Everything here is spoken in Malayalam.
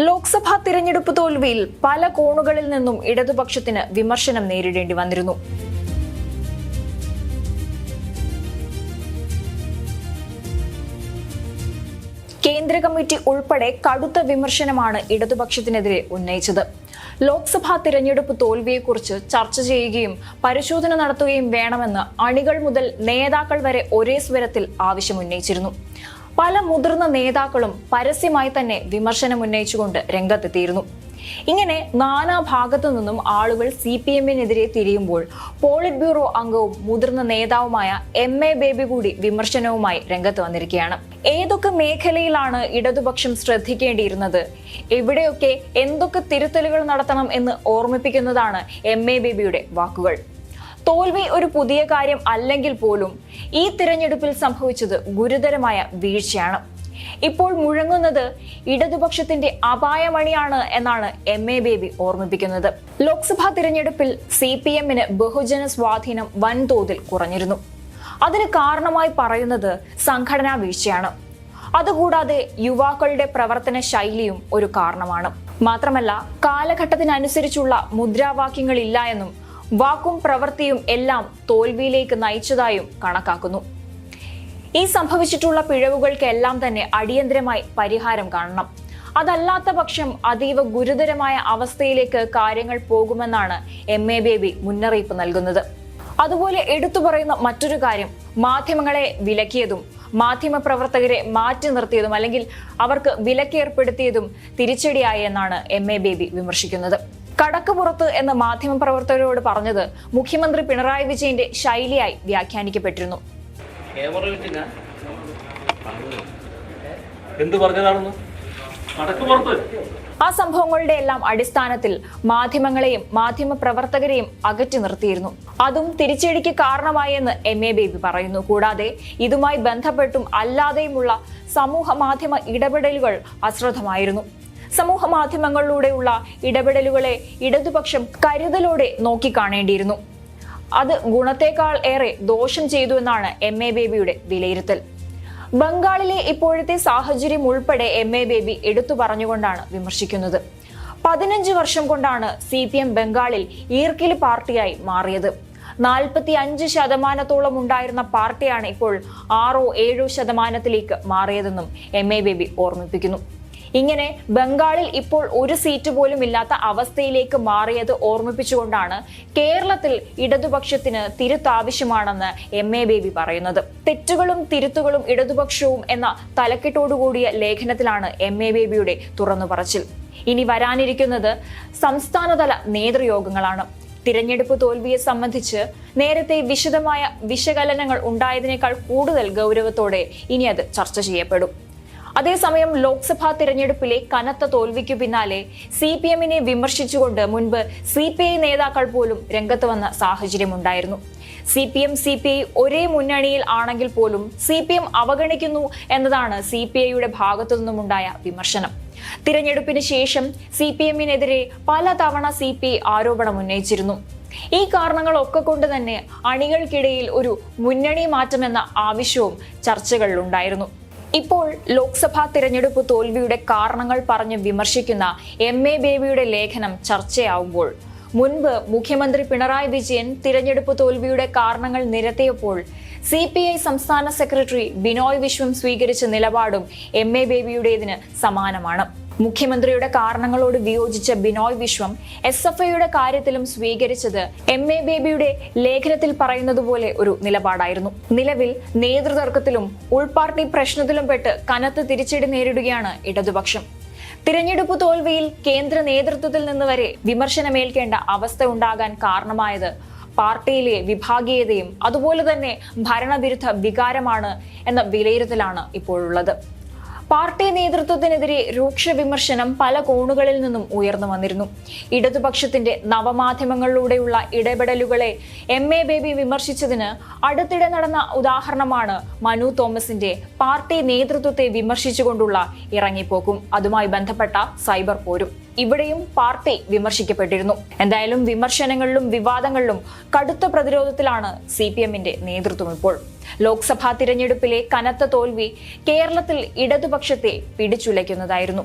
ലോക്സഭാ തിരഞ്ഞെടുപ്പ് തോൽവിയിൽ പല കോണുകളിൽ നിന്നും ഇടതുപക്ഷത്തിന് വിമർശനം നേരിടേണ്ടി വന്നിരുന്നു. കേന്ദ്ര കമ്മിറ്റി ഉൾപ്പെടെ കടുത്ത വിമർശനമാണ് ഇടതുപക്ഷത്തിനെതിരെ ഉന്നയിച്ചത്. ലോക്സഭാ തിരഞ്ഞെടുപ്പ് തോൽവിയെക്കുറിച്ച് ചർച്ച ചെയ്യുകയും പരിശോധന നടത്തുകയും വേണമെന്ന് അണികൾ മുതൽ നേതാക്കൾ വരെ ഒരേ സ്വരത്തിൽ ആവശ്യമുന്നയിച്ചിരുന്നു. പല മുതിർന്ന നേതാക്കളും പരസ്യമായി തന്നെ വിമർശനം ഉന്നയിച്ചുകൊണ്ട് രംഗത്തെത്തിയിരുന്നു. ഇങ്ങനെ നാനാഭാഗത്തു നിന്നും ആളുകൾ CPM-നെതിരെ തിരിയുമ്പോൾ പോളിറ്റ് ബ്യൂറോ അംഗവും മുതിർന്ന നേതാവുമായ MA ബേബി കൂടി വിമർശനവുമായി രംഗത്ത് വന്നിരിക്കുകയാണ്. ഏതൊക്കെ മേഖലയിലാണ് ഇടതുപക്ഷം ശ്രദ്ധിക്കേണ്ടിയിരുന്നത്, എവിടെയൊക്കെ എന്തൊക്കെ തിരുത്തലുകൾ നടത്തണം എന്ന് ഓർമ്മിപ്പിക്കുന്നതാണ് MA ബേബിയുടെ വാക്കുകൾ. തോൽവി ഒരു പുതിയ കാര്യം അല്ലെങ്കിൽ പോലും ഈ തിരഞ്ഞെടുപ്പിൽ സംഭവിച്ചത് ഗുരുതരമായ വീഴ്ചയാണ്. ഇപ്പോൾ മുഴങ്ങുന്നത് ഇടതുപക്ഷത്തിന്റെ അപായമണിയാണ് എന്നാണ് MA ബേബി ഓർമ്മിപ്പിക്കുന്നത്. ലോക്സഭാ തിരഞ്ഞെടുപ്പിൽ CPM-ന് ബഹുജന സ്വാധീനം വൻതോതിൽ കുറഞ്ഞിരുന്നു. അതിന് കാരണമായി പറയുന്നത് സംഘടനാ വീഴ്ചയാണ്. അതുകൂടാതെ യുവാക്കളുടെ പ്രവർത്തന ശൈലിയും ഒരു കാരണമാണ്. മാത്രമല്ല, കാലഘട്ടത്തിനനുസരിച്ചുള്ള മുദ്രാവാക്യങ്ങളില്ല എന്നും വാക്കും പ്രവൃത്തിയും എല്ലാം തോൽവിയിലേക്ക് നയിച്ചതായും കണക്കാക്കുന്നു. ഈ സംഭവിച്ചിട്ടുള്ള പിഴവുകൾക്കെല്ലാം തന്നെ അടിയന്തരമായി പരിഹാരം കാണണം. അതല്ലാത്ത പക്ഷം അതീവ ഗുരുതരമായ അവസ്ഥയിലേക്ക് കാര്യങ്ങൾ പോകുമെന്നാണ് MA ബേബി മുന്നറിയിപ്പ് നൽകുന്നത്. അതുപോലെ എടുത്തു പറയുന്ന മറ്റൊരു കാര്യം, മാധ്യമങ്ങളെ വിലക്കിയതും മാധ്യമ പ്രവർത്തകരെ മാറ്റി നിർത്തിയതും അല്ലെങ്കിൽ അവർക്ക് വിലക്കേർപ്പെടുത്തിയതും തിരിച്ചടിയായി എന്നാണ് MA ബേബി വിമർശിക്കുന്നത്. കടക്കുപുറത്ത് എന്ന് മാധ്യമപ്രവർത്തകരോട് പറഞ്ഞത് മുഖ്യമന്ത്രി പിണറായി വിജയന്റെ ശൈലിയായി വ്യാഖ്യാനിക്കപ്പെട്ടിരുന്നു. ആ സംഭവങ്ങളുടെ എല്ലാം അടിസ്ഥാനത്തിൽ മാധ്യമങ്ങളെയും മാധ്യമ പ്രവർത്തകരെയും അകറ്റി നിർത്തിയിരുന്നു. അതും തിരിച്ചടിക്ക് കാരണമായി എന്ന് MA ബേബി പറയുന്നു. കൂടാതെ ഇതുമായി ബന്ധപ്പെട്ടും അല്ലാതെയുമുള്ള സമൂഹ മാധ്യമ ഇടപെടലുകൾ അശ്രദ്ധമായിരുന്നു. സമൂഹ മാധ്യമങ്ങളിലൂടെയുള്ള ഇടപെടലുകളെ ഇടതുപക്ഷം കരുതലോടെ നോക്കിക്കാണേണ്ടിയിരുന്നു. അത് ഗുണത്തേക്കാൾ ഏറെ ദോഷം ചെയ്തു എന്നാണ് MA ബേബിയുടെ വിലയിരുത്തൽ. ബംഗാളിലെ ഇപ്പോഴത്തെ സാഹചര്യം ഉൾപ്പെടെ MA ബേബി എടുത്തു പറഞ്ഞുകൊണ്ടാണ് വിമർശിക്കുന്നത്. 15 വർഷം കൊണ്ടാണ് CPM ബംഗാളിൽ ഈർക്കിലി പാർട്ടിയായി മാറിയത്. 45% ഉണ്ടായിരുന്ന പാർട്ടിയാണ് ഇപ്പോൾ 6-7% മാറിയതെന്നും MA ബേബി ഓർമ്മിപ്പിക്കുന്നു. ഇങ്ങനെ ബംഗാളിൽ ഇപ്പോൾ ഒരു സീറ്റ് പോലും ഇല്ലാത്ത അവസ്ഥയിലേക്ക് മാറിയത് ഓർമ്മിപ്പിച്ചുകൊണ്ടാണ് കേരളത്തിൽ ഇടതുപക്ഷത്തിന് തിരുത്താവശ്യമാണെന്ന് MA ബേബി പറയുന്നത്. തെറ്റുകളും തിരുത്തുകളും ഇടതുപക്ഷവും എന്ന തലക്കെട്ടോടുകൂടിയ ലേഖനത്തിലാണ് MA ബേബിയുടെ തുറന്നു പറച്ചിൽ. ഇനി വരാനിരിക്കുന്നത് സംസ്ഥാനതല നേതൃയോഗങ്ങളാണ്. തിരഞ്ഞെടുപ്പ് തോൽവിയെ സംബന്ധിച്ച് നേരത്തെ വിശദമായ വിശകലനങ്ങൾ ഉണ്ടായതിനേക്കാൾ കൂടുതൽ ഗൗരവത്തോടെ ഇനി അത് ചർച്ച ചെയ്യപ്പെടും. അതേസമയം ലോക്സഭാ തിരഞ്ഞെടുപ്പിലെ കനത്ത തോൽവിക്കു പിന്നാലെ CPM-നെ വിമർശിച്ചുകൊണ്ട് മുൻപ് CPI നേതാക്കൾ പോലും രംഗത്ത് വന്ന സാഹചര്യമുണ്ടായിരുന്നു. CPI ഒരേ മുന്നണിയിൽ ആണെങ്കിൽ പോലും CPM അവഗണിക്കുന്നു എന്നതാണ് CPIയുടെ ഭാഗത്തു നിന്നുമുണ്ടായ വിമർശനം. തിരഞ്ഞെടുപ്പിന് ശേഷം CPM-നെതിരെ പലതവണ CPI ആരോപണം ഉന്നയിച്ചിരുന്നു. ഈ കാരണങ്ങളൊക്കെ കൊണ്ട് തന്നെ അണികൾക്കിടയിൽ ഒരു മുന്നണി മാറ്റമെന്ന ആവശ്യവും ചർച്ചകളിലുണ്ടായിരുന്നു. ഇപ്പോൾ ലോക്സഭാ തിരഞ്ഞെടുപ്പ് തോൽവിയുടെ കാരണങ്ങൾ പറഞ്ഞ് വിമർശിക്കുന്ന MA ബേബിയുടെ ലേഖനം ചർച്ചയാവുമ്പോൾ മുൻപ് മുഖ്യമന്ത്രി പിണറായി വിജയൻ തിരഞ്ഞെടുപ്പ് തോൽവിയുടെ കാരണങ്ങൾ നിരത്തിയപ്പോൾ CPI സംസ്ഥാന സെക്രട്ടറി ബിനോയ് വിശ്വം സ്വീകരിച്ച നിലപാടും MA ബേബിയുടേതിന് സമാനമാണ്. മുഖ്യമന്ത്രിയുടെ കാരണങ്ങളോട് വിയോജിച്ച ബിനോയ് വിശ്വം SFIയുടെ കാര്യത്തിലും സ്വീകരിച്ചത് MA ബേബിയുടെ ലേഖനത്തിൽ പറയുന്നത് പോലെ ഒരു നിലപാടായിരുന്നു. നിലവിൽ നേതൃതർക്കത്തിലും ഉൾപാർട്ടി പ്രശ്നത്തിലും പെട്ട് കനത്ത തിരിച്ചടി നേരിടുകയാണ് ഇടതുപക്ഷം. തിരഞ്ഞെടുപ്പ് തോൽവിയിൽ കേന്ദ്ര നേതൃത്വത്തിൽ നിന്ന് വരെ വിമർശനമേൽക്കേണ്ട അവസ്ഥ ഉണ്ടാകാൻ കാരണമായത് പാർട്ടിയിലെ വിഭാഗീയതയും അതുപോലെ തന്നെ ഭരണവിരുദ്ധ വികാരമാണ് എന്ന വിലയിരുത്തലാണ് ഇപ്പോഴുള്ളത്. പാർട്ടി നേതൃത്വത്തിനെതിരെ രൂക്ഷ വിമർശനം പല കോണുകളിൽ നിന്നും ഉയർന്നു വന്നിരുന്നു. ഇടതുപക്ഷത്തിന്റെ നവമാധ്യമങ്ങളിലൂടെയുള്ള ഇടപെടലുകളെ MA ബേബി വിമർശിച്ചതിന് അടുത്തിടെ നടന്ന ഉദാഹരണമാണ് മനു തോമസിന്റെ പാർട്ടി നേതൃത്വത്തെ വിമർശിച്ചുകൊണ്ടുള്ള ഇറങ്ങിപ്പോക്കും അതുമായി ബന്ധപ്പെട്ട സൈബർ പോരും. ഇവിടെയും പാർട്ടി വിമർശിക്കപ്പെട്ടിരുന്നു. എന്തായാലും വിമർശനങ്ങളിലും വിവാദങ്ങളിലും കടുത്ത പ്രതിരോധത്തിലാണ് CPM-ന്റെ നേതൃത്വം ഇപ്പോൾ. ലോക്സഭാ തിരഞ്ഞെടുപ്പിലെ കനത്ത തോൽവി കേരളത്തിൽ ഇടതുപക്ഷത്തെ പിടിച്ചുലയ്ക്കുന്നതായിരുന്നു.